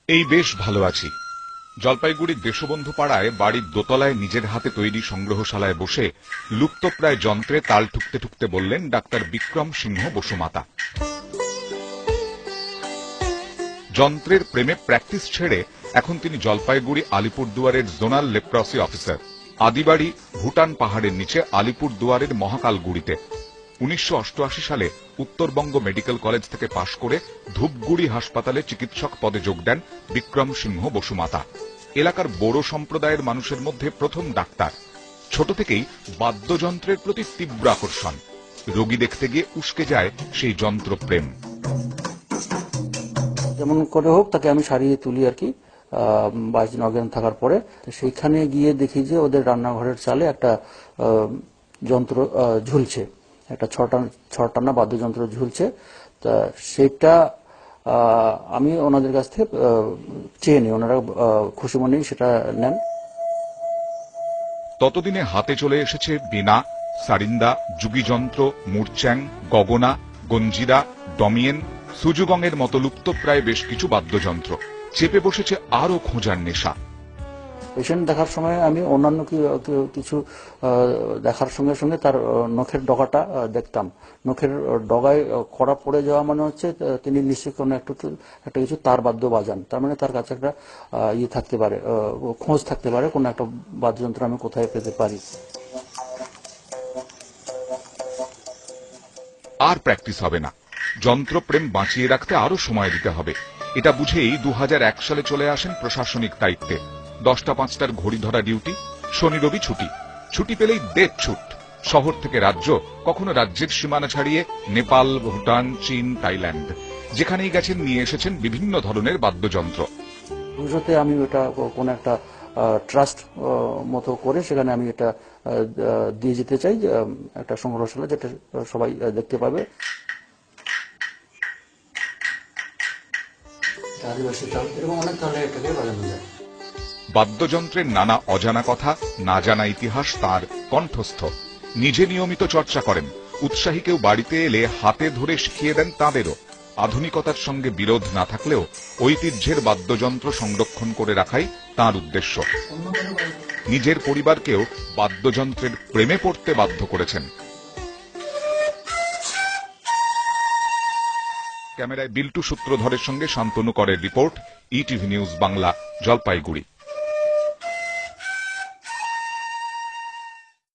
এই বেশ ভালো আছি। জলপাইগুড়ির দেশবন্ধু পাড়ায় বাড়ির দোতলায় নিজের হাতে তৈরি সংগ্রহশালায় বসে লুপ্তপ্রায় যন্ত্রে তাল ঠুকতে ঠুকতে বললেন ডাক্তার বিক্রম সিংহ বসুমাতা। যন্ত্রের প্রেমে প্র্যাকটিস ছেড়ে এখন তিনি জলপাইগুড়ি আলিপুরদুয়ারের জোনাল লেপ্রসি অফিসার। আদিবাড়ি ভুটান পাহাড়ের নিচে আলিপুরদুয়ারের মহাকালগুড়িতে। 1988 সালে উত্তরবঙ্গ মেডিকেল কলেজ থেকে পাশ করে ধূপগুড়ি হাসপাতালে চিকিৎসক পদে যোগ দেন বিক্রম সিংহ বসুমাতা। এলাকার বোরো সম্প্রদায়ের মানুষের মধ্যে প্রথম ডাক্তার। ছোট থেকেই বাদ্যযন্ত্রের প্রতি তীব্র আকর্ষণ। রোগী দেখতে গিয়ে উস্কে যায় সেই যন্ত্র প্রেম। যেমন করে হোক তাকে আমি সারিয়ে তুলি আর কি। 22 দিন অজ্ঞান থাকার পরে সেইখানে গিয়ে দেখি যে ওদের রান্নাঘরের চালে একটা যন্ত্র ঝুলছে, একটা ছটানা বাদ্যযন্ত্র ঝুলছে। তা সেটা আমি ওনাদের কাছ থেকে চেয়ে নিই, ওনারা খুশি মনেই সেটা নেন। ততদিনে হাতে চলে এসেছে বীণা, সারিন্দা, যুগীযন্ত্র, মূর্চ্যাং, গগনা, গঞ্জিরা, ডমিয়েন, সুজুগংয়ের মতো লুপ্তপ্রায় বেশ কিছু বাদ্যযন্ত্র। চেপে বসেছে আরো খোঁজার নেশা। পেশেন্ট দেখার সময় আমি অন্যান্য কিছু দেখার সঙ্গে সঙ্গে তার নখের ডগাটা দেখতাম। নখের ডগায় কড়া পড়ে যাওয়া মানে হচ্ছে তিনি নিশ্চয়ই কোনো একটা কিছু তার বাদ্য বাজান। তার মানে তার কাছে একটা ইয়ে থাকতে পারে, খোঁজ থাকতে পারে, কোনো একটা বাদ্যযন্ত্র আমি কোথায় পেতে পারি। আর প্র্যাকটিস হবে না, যন্ত্রপ্রেম বাঁচিয়ে রাখতে আরো সময় দিতে হবে। এটা বুঝেই 2001 সালে চলে আসেন প্রশাসনিক দায়িত্বে। 10টা 5টার ঘড়ি ধরা ডিউটি, শনি রবি ছুটি। ছুটি পেলেই দেড় ছুট। শহর থেকে রাজ্য, কখনো রাজ্যের সীমানা ছাড়িয়ে নেপাল, ভুটান, চীন, থাইল্যান্ড। যেখানেই গেছেন নিয়ে এসেছেন বিভিন্ন ধরনের বাদ্যযন্ত্র। ভবিষ্যতে আমি এটা কোনো একটা ট্রাস্ট মতো করে সেখানে আমি এটা দিয়ে যেতে চাই, একটা সংগ্রহশালা যেটা সবাই দেখতে পাবে। বাদ্যযন্ত্রের নানা অজানা কথা, না জানা ইতিহাস তার কণ্ঠস্থ। নিজে নিয়মিত চর্চা করেন। উৎসাহী কেউ বাড়িতে এলে হাতে ধরে শিখিয়ে দেন তাঁদেরও। আধুনিকতার সঙ্গে বিরোধ না থাকলেও ঐতিহ্যের বাদ্যযন্ত্র সংরক্ষণ করে রাখাই তাঁর উদ্দেশ্য। নিজের পরিবারকেও বাদ্যযন্ত্রের প্রেমে পড়তে বাধ্য করেছেন। ক্যামেরায় বিল্টু সূত্রধরের সঙ্গে শান্তনু করের report, ETV news Bangla, Jalpaiguri.